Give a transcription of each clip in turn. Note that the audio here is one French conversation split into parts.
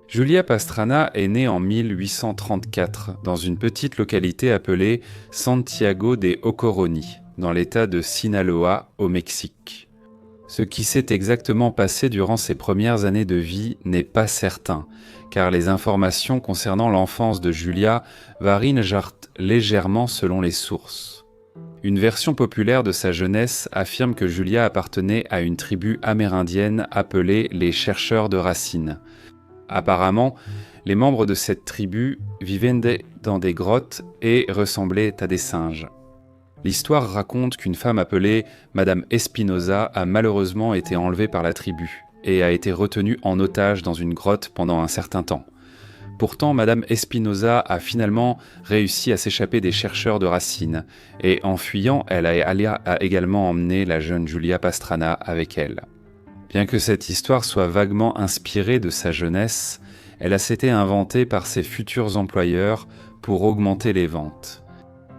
Julia Pastrana est née en 1834 dans une petite localité appelée Santiago de Ocoroni, dans l'état de Sinaloa, au Mexique. Ce qui s'est exactement passé durant ses premières années de vie n'est pas certain, car les informations concernant l'enfance de Julia varient légèrement selon les sources. Une version populaire de sa jeunesse affirme que Julia appartenait à une tribu amérindienne appelée les chercheurs de racines. Apparemment, les membres de cette tribu vivaient dans des grottes et ressemblaient à des singes. L'histoire raconte qu'une femme appelée Madame Espinosa a malheureusement été enlevée par la tribu et a été retenue en otage dans une grotte pendant un certain temps. Pourtant, Madame Espinosa a finalement réussi à s'échapper des chercheurs de racines et en fuyant, elle a également emmené la jeune Julia Pastrana avec elle. Bien que cette histoire soit vaguement inspirée de sa jeunesse, elle a été inventée par ses futurs employeurs pour augmenter les ventes.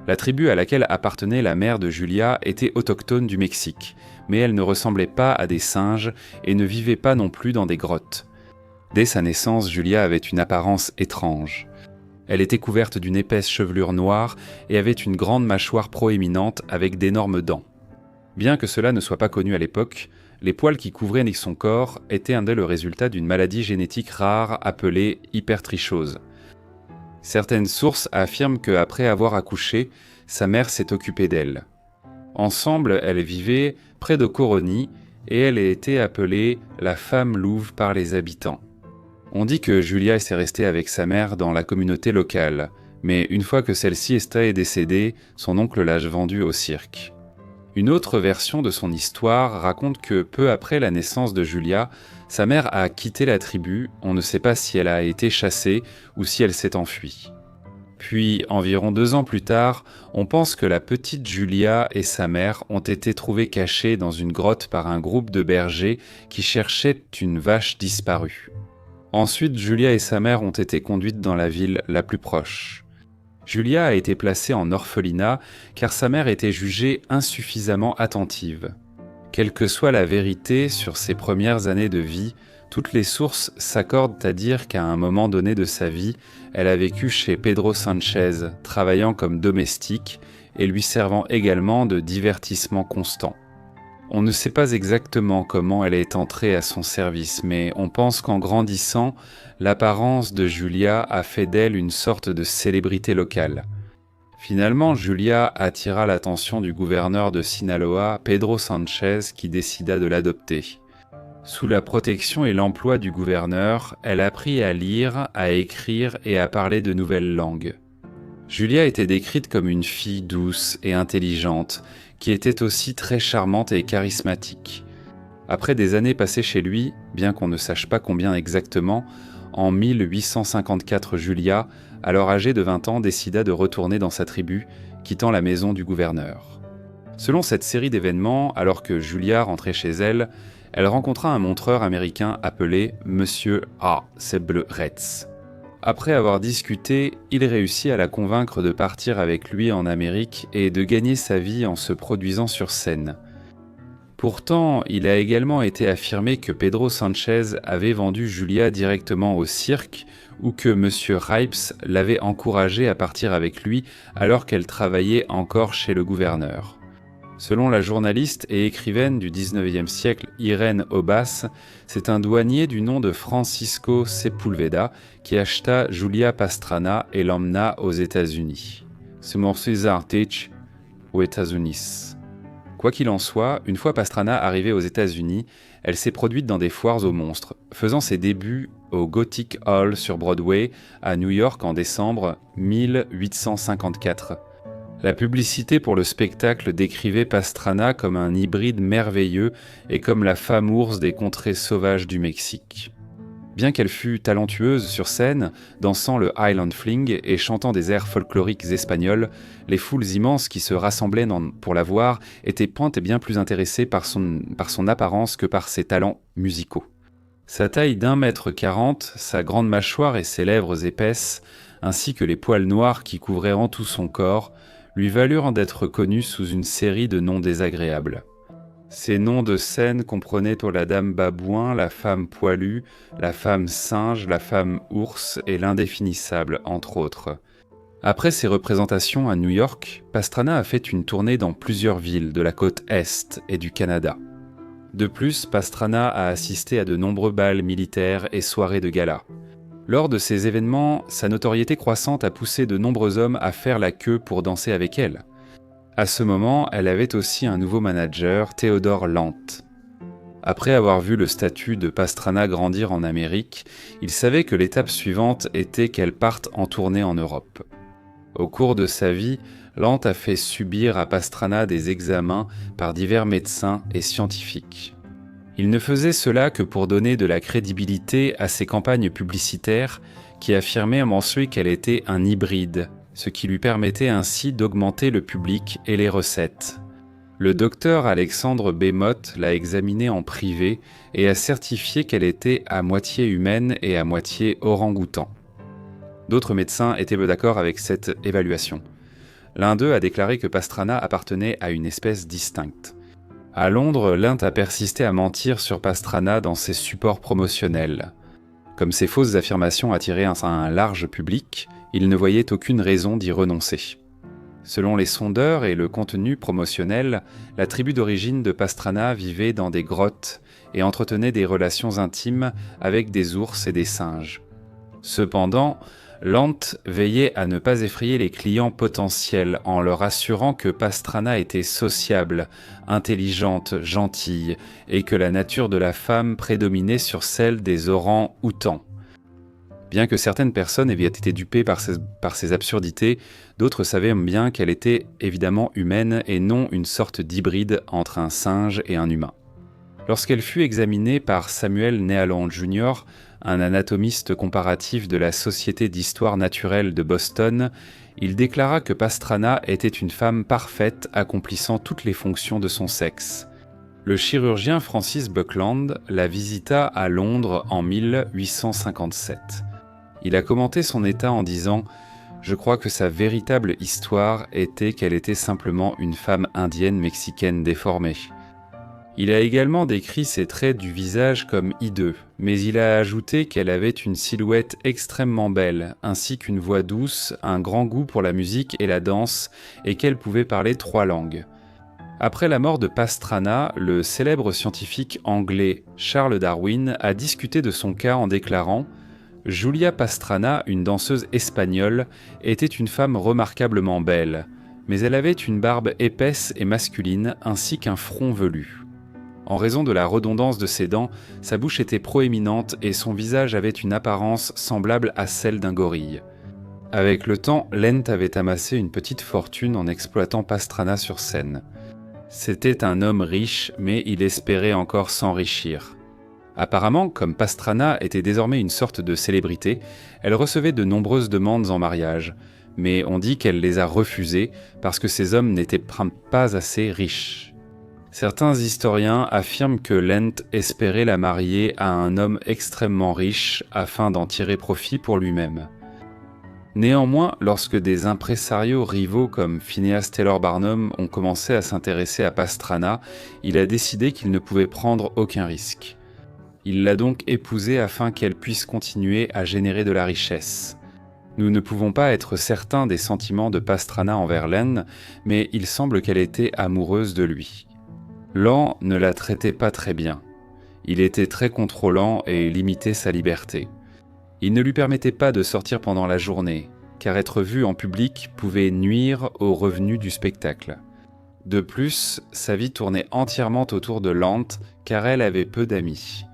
La tribu à laquelle appartenait la mère de Julia était autochtone du Mexique, mais elle ne ressemblait pas à des singes et ne vivait pas non plus dans des grottes. Dès sa naissance, Julia avait une apparence étrange. Elle était couverte d'une épaisse chevelure noire et avait une grande mâchoire proéminente avec d'énormes dents. Bien que cela ne soit pas connu à l'époque, les poils qui couvraient son corps étaient le résultat d'une maladie génétique rare appelée hypertrichose. Certaines sources affirment qu'après avoir accouché, sa mère s'est occupée d'elle. Ensemble, elles vivaient près de Coroni et elle a été appelée la femme louve par les habitants. On dit que Julia s'est restée avec sa mère dans la communauté locale, mais une fois que celle-ci est décédée, son oncle l'a vendue au cirque. Une autre version de son histoire raconte que peu après la naissance de Julia, sa mère a quitté la tribu, on ne sait pas si elle a été chassée ou si elle s'est enfuie. Puis, environ 2 ans plus tard, on pense que la petite Julia et sa mère ont été trouvées cachées dans une grotte par un groupe de bergers qui cherchaient une vache disparue. Ensuite, Julia et sa mère ont été conduites dans la ville la plus proche. Julia a été placée en orphelinat car sa mère était jugée insuffisamment attentive. Quelle que soit la vérité sur ses premières années de vie, toutes les sources s'accordent à dire qu'à un moment donné de sa vie, elle a vécu chez Pedro Sanchez, travaillant comme domestique et lui servant également de divertissement constant. On ne sait pas exactement comment elle est entrée à son service, mais on pense qu'en grandissant, l'apparence de Julia a fait d'elle une sorte de célébrité locale. Finalement, Julia attira l'attention du gouverneur de Sinaloa, Pedro Sanchez, qui décida de l'adopter. Sous la protection et l'emploi du gouverneur, elle apprit à lire, à écrire et à parler de nouvelles langues. Julia était décrite comme une fille douce et intelligente, qui était aussi très charmante et charismatique. Après des années passées chez lui, bien qu'on ne sache pas combien exactement, en 1854 Julia, alors âgée de 20 ans, décida de retourner dans sa tribu, quittant la maison du gouverneur. Selon cette série d'événements, alors que Julia rentrait chez elle, elle rencontra un montreur américain appelé Monsieur A. Sebleretz. Après avoir discuté, il réussit à la convaincre de partir avec lui en Amérique et de gagner sa vie en se produisant sur scène. Pourtant, il a également été affirmé que Pedro Sanchez avait vendu Julia directement au cirque ou que Monsieur Ripes l'avait encouragée à partir avec lui alors qu'elle travaillait encore chez le gouverneur. Selon la journaliste et écrivaine du XIXe siècle Irene Obas, c'est un douanier du nom de Francisco Sepúlveda qui acheta Julia Pastrana et l'emmena aux États-Unis. Ce morceau artiste aux États-Unis. Quoi qu'il en soit, une fois Pastrana arrivée aux États-Unis, elle s'est produite dans des foires aux monstres, faisant ses débuts au Gothic Hall sur Broadway à New York en décembre 1854. La publicité pour le spectacle décrivait Pastrana comme un hybride merveilleux et comme la femme ours des contrées sauvages du Mexique. Bien qu'elle fût talentueuse sur scène, dansant le Highland Fling et chantant des airs folkloriques espagnols, les foules immenses qui se rassemblaient pour la voir étaient pointes et bien plus intéressées par son apparence que par ses talents musicaux. Sa taille d'1,40 m, sa grande mâchoire et ses lèvres épaisses, ainsi que les poils noirs qui couvrirent tout son corps, lui valurent d'être connue sous une série de noms désagréables. Ces noms de scène comprenaient pour la dame babouin, la femme poilue, la femme singe, la femme ours et l'indéfinissable, entre autres. Après ses représentations à New York, Pastrana a fait une tournée dans plusieurs villes de la côte Est et du Canada. De plus, Pastrana a assisté à de nombreux bals militaires et soirées de gala. Lors de ces événements, sa notoriété croissante a poussé de nombreux hommes à faire la queue pour danser avec elle. À ce moment, elle avait aussi un nouveau manager, Theodore Lant. Après avoir vu le statut de Pastrana grandir en Amérique, il savait que l'étape suivante était qu'elle parte en tournée en Europe. Au cours de sa vie, Lant a fait subir à Pastrana des examens par divers médecins et scientifiques. Il ne faisait cela que pour donner de la crédibilité à ses campagnes publicitaires qui affirmaient mensuer qu'elle était un hybride, ce qui lui permettait ainsi d'augmenter le public et les recettes. Le docteur Alexandre Bémotte l'a examinée en privé et a certifié qu'elle était à moitié humaine et à moitié orang-outan. D'autres médecins étaient peu d'accord avec cette évaluation. L'un d'eux a déclaré que Pastrana appartenait à une espèce distincte. À Londres, Lant a persisté à mentir sur Pastrana dans ses supports promotionnels. Comme ces fausses affirmations attiraient un large public, il ne voyait aucune raison d'y renoncer. Selon les sondeurs et le contenu promotionnel, la tribu d'origine de Pastrana vivait dans des grottes et entretenait des relations intimes avec des ours et des singes. Cependant, Lant veillait à ne pas effrayer les clients potentiels en leur assurant que Pastrana était sociable, intelligente, gentille et que la nature de la femme prédominait sur celle des orang-outans. Bien que certaines personnes aient été dupées par ces absurdités, d'autres savaient bien qu'elle était évidemment humaine et non une sorte d'hybride entre un singe et un humain. Lorsqu'elle fut examinée par Samuel Nealand Jr., un anatomiste comparatif de la Société d'histoire naturelle de Boston, il déclara que Pastrana était une femme parfaite accomplissant toutes les fonctions de son sexe. Le chirurgien Francis Buckland la visita à Londres en 1857. Il a commenté son état en disant « Je crois que sa véritable histoire était qu'elle était simplement une femme indienne mexicaine déformée. » Il a également décrit ses traits du visage comme hideux, mais il a ajouté qu'elle avait une silhouette extrêmement belle, ainsi qu'une voix douce, un grand goût pour la musique et la danse, et qu'elle pouvait parler 3 langues. Après la mort de Pastrana, le célèbre scientifique anglais Charles Darwin a discuté de son cas en déclarant « Julia Pastrana, une danseuse espagnole, était une femme remarquablement belle, mais elle avait une barbe épaisse et masculine ainsi qu'un front velu. En raison de la redondance de ses dents, sa bouche était proéminente et son visage avait une apparence semblable à celle d'un gorille. Avec le temps, Lent avait amassé une petite fortune en exploitant Pastrana sur scène. C'était un homme riche, mais il espérait encore s'enrichir. Apparemment, comme Pastrana était désormais une sorte de célébrité, elle recevait de nombreuses demandes en mariage, mais on dit qu'elle les a refusées parce que ces hommes n'étaient pas assez riches. Certains historiens affirment que Lent espérait la marier à un homme extrêmement riche afin d'en tirer profit pour lui-même. Néanmoins, lorsque des impresarios rivaux comme Phineas Taylor Barnum ont commencé à s'intéresser à Pastrana, il a décidé qu'il ne pouvait prendre aucun risque. Il l'a donc épousée afin qu'elle puisse continuer à générer de la richesse. Nous ne pouvons pas être certains des sentiments de Pastrana envers Len, mais il semble qu'elle était amoureuse de lui. Len ne la traitait pas très bien. Il était très contrôlant et limitait sa liberté. Il ne lui permettait pas de sortir pendant la journée, car être vu en public pouvait nuire aux revenus du spectacle. De plus, sa vie tournait entièrement autour de Lant, car elle avait peu d'amis.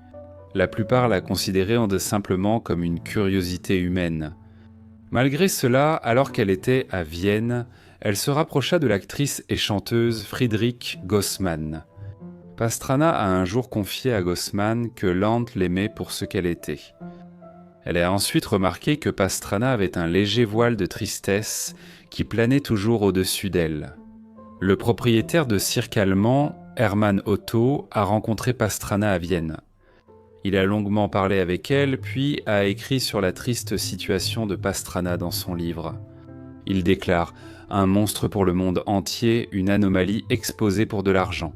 La plupart la considéraient simplement comme une curiosité humaine. Malgré cela, alors qu'elle était à Vienne, elle se rapprocha de l'actrice et chanteuse Friedrich Gossmann. Pastrana a un jour confié à Gossmann que Lant l'aimait pour ce qu'elle était. Elle a ensuite remarqué que Pastrana avait un léger voile de tristesse qui planait toujours au-dessus d'elle. Le propriétaire de cirque allemand, Hermann Otto, a rencontré Pastrana à Vienne. Il a longuement parlé avec elle, puis a écrit sur la triste situation de Pastrana dans son livre. Il déclare « Un monstre pour le monde entier, une anomalie exposée pour de l'argent.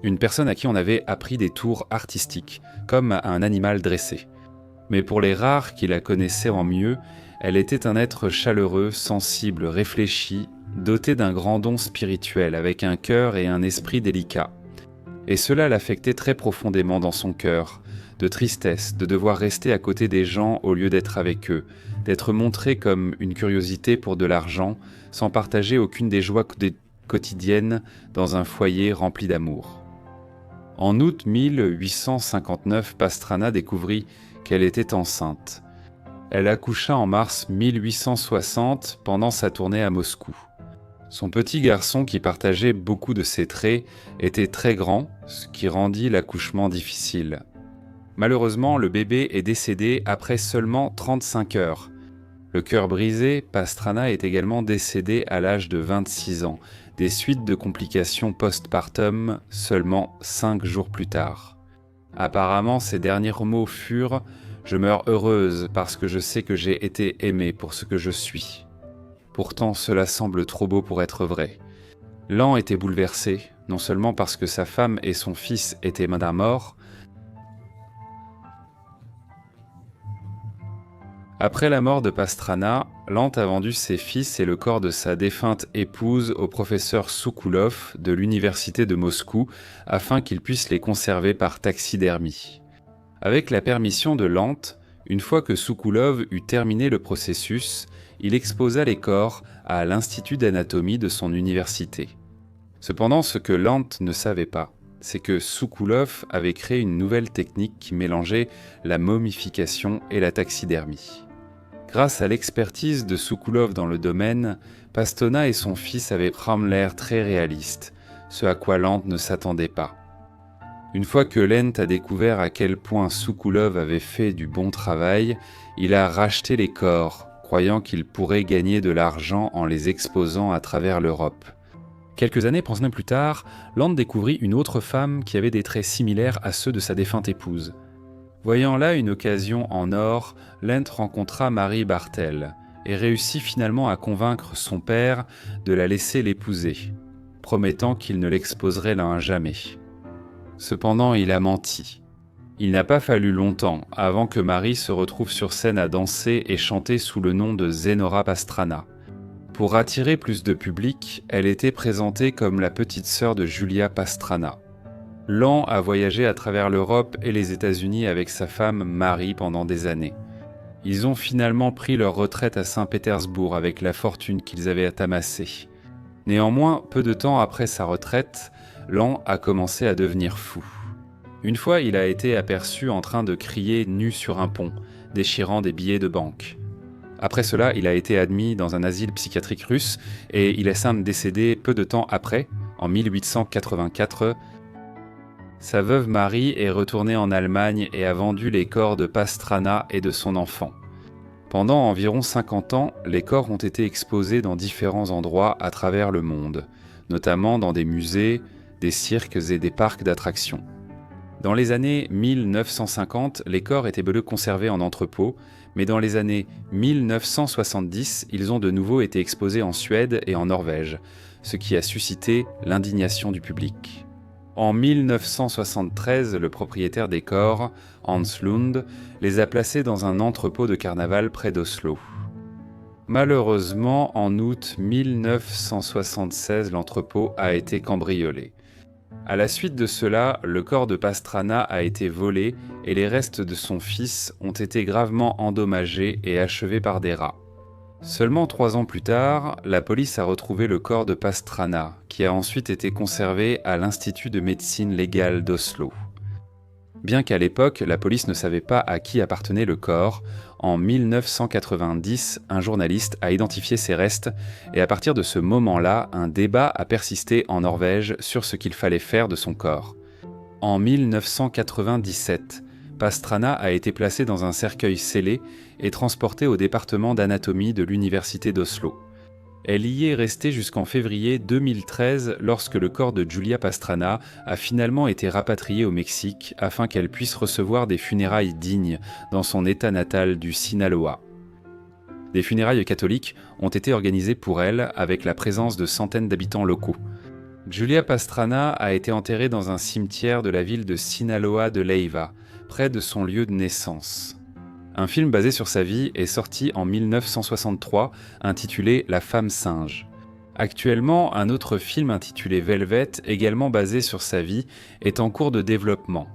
une personne à qui on avait appris des tours artistiques, comme à un animal dressé. Mais pour les rares qui la connaissaient en mieux, elle était un être chaleureux, sensible, réfléchi, doté d'un grand don spirituel, avec un cœur et un esprit délicat. Et cela l'affectait très profondément dans son cœur, de tristesse, de devoir rester à côté des gens au lieu d'être avec eux, d'être montré comme une curiosité pour de l'argent, sans partager aucune des joies quotidiennes dans un foyer rempli d'amour. En août 1859, Pastrana découvrit qu'elle était enceinte. Elle accoucha en mars 1860 pendant sa tournée à Moscou. Son petit garçon, qui partageait beaucoup de ses traits, était très grand, ce qui rendit l'accouchement difficile. Malheureusement, le bébé est décédé après seulement 35 heures. Le cœur brisé, Pastrana est également décédée à l'âge de 26 ans, des suites de complications post-partum seulement 5 jours plus tard. Apparemment, ses derniers mots furent « Je meurs heureuse parce que je sais que j'ai été aimée pour ce que je suis ». Pourtant, cela semble trop beau pour être vrai. Lan était bouleversé, non seulement parce que sa femme et son fils étaient à mort. Après la mort de Pastrana, Lan a vendu ses fils et le corps de sa défunte épouse au professeur Soukoulov de l'université de Moscou afin qu'il puisse les conserver par taxidermie. Avec la permission de Lan, une fois que Soukoulov eut terminé le processus, il exposa les corps à l'Institut d'anatomie de son université. Cependant, ce que Lan ne savait pas, c'est que Soukoulov avait créé une nouvelle technique qui mélangeait la momification et la taxidermie. Grâce à l'expertise de Soukoulov dans le domaine, Pastrana et son fils avaient l'air très réalistes, ce à quoi Lan ne s'attendait pas. Une fois que Lent a découvert à quel point Soukoulov avait fait du bon travail, il a racheté les corps, croyant qu'il pourrait gagner de l'argent en les exposant à travers l'Europe. Quelques années plus tard, Land découvrit une autre femme qui avait des traits similaires à ceux de sa défunte épouse. Voyant là une occasion en or, Lent rencontra Marie Bartel et réussit finalement à convaincre son père de la laisser l'épouser, promettant qu'il ne l'exposerait là à jamais. Cependant, il a menti. Il n'a pas fallu longtemps avant que Marie se retrouve sur scène à danser et chanter sous le nom de Zenora Pastrana. Pour attirer plus de public, elle était présentée comme la petite sœur de Julia Pastrana. Lan a voyagé à travers l'Europe et les États-Unis avec sa femme Marie pendant des années. Ils ont finalement pris leur retraite à Saint-Pétersbourg avec la fortune qu'ils avaient amassée. Néanmoins, peu de temps après sa retraite, Lan a commencé à devenir fou. Une fois, il a été aperçu en train de crier nu sur un pont, déchirant des billets de banque. Après cela, il a été admis dans un asile psychiatrique russe et il est décédé peu de temps après, en 1884. Sa veuve Marie est retournée en Allemagne et a vendu les corps de Pastrana et de son enfant. Pendant environ 50 ans, les corps ont été exposés dans différents endroits à travers le monde, notamment dans des musées, des cirques et des parcs d'attractions. Dans les années 1950, les corps étaient conservés en entrepôt, mais dans les années 1970, ils ont de nouveau été exposés en Suède et en Norvège, ce qui a suscité l'indignation du public. En 1973, le propriétaire des corps, Hans Lund, les a placés dans un entrepôt de carnaval près d'Oslo. Malheureusement, en août 1976, l'entrepôt a été cambriolé. À la suite de cela, le corps de Pastrana a été volé et les restes de son fils ont été gravement endommagés et achevés par des rats. Seulement 3 ans plus tard, la police a retrouvé le corps de Pastrana, qui a ensuite été conservé à l'Institut de médecine légale d'Oslo. Bien qu'à l'époque, la police ne savait pas à qui appartenait le corps, en 1990, un journaliste a identifié ses restes et à partir de ce moment-là, un débat a persisté en Norvège sur ce qu'il fallait faire de son corps. En 1997, Pastrana a été placée dans un cercueil scellé et transportée au département d'anatomie de l'université d'Oslo. Elle y est restée jusqu'en février 2013 lorsque le corps de Julia Pastrana a finalement été rapatrié au Mexique afin qu'elle puisse recevoir des funérailles dignes dans son état natal du Sinaloa. Des funérailles catholiques ont été organisées pour elle avec la présence de centaines d'habitants locaux. Julia Pastrana a été enterrée dans un cimetière de la ville de Sinaloa de Leyva, près de son lieu de naissance. Un film basé sur sa vie est sorti en 1963, intitulé La femme singe. Actuellement, un autre film intitulé Velvet, également basé sur sa vie, est en cours de développement.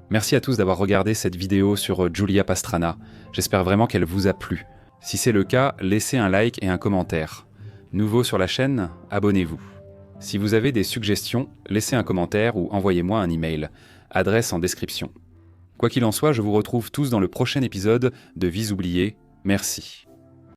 Merci à tous d'avoir regardé cette vidéo sur Julia Pastrana. J'espère vraiment qu'elle vous a plu. Si c'est le cas, laissez un like et un commentaire. Nouveau sur la chaîne, abonnez-vous. Si vous avez des suggestions, laissez un commentaire ou envoyez-moi un email. Adresse en description. Quoi qu'il en soit, je vous retrouve tous dans le prochain épisode de Vies oubliées. Merci.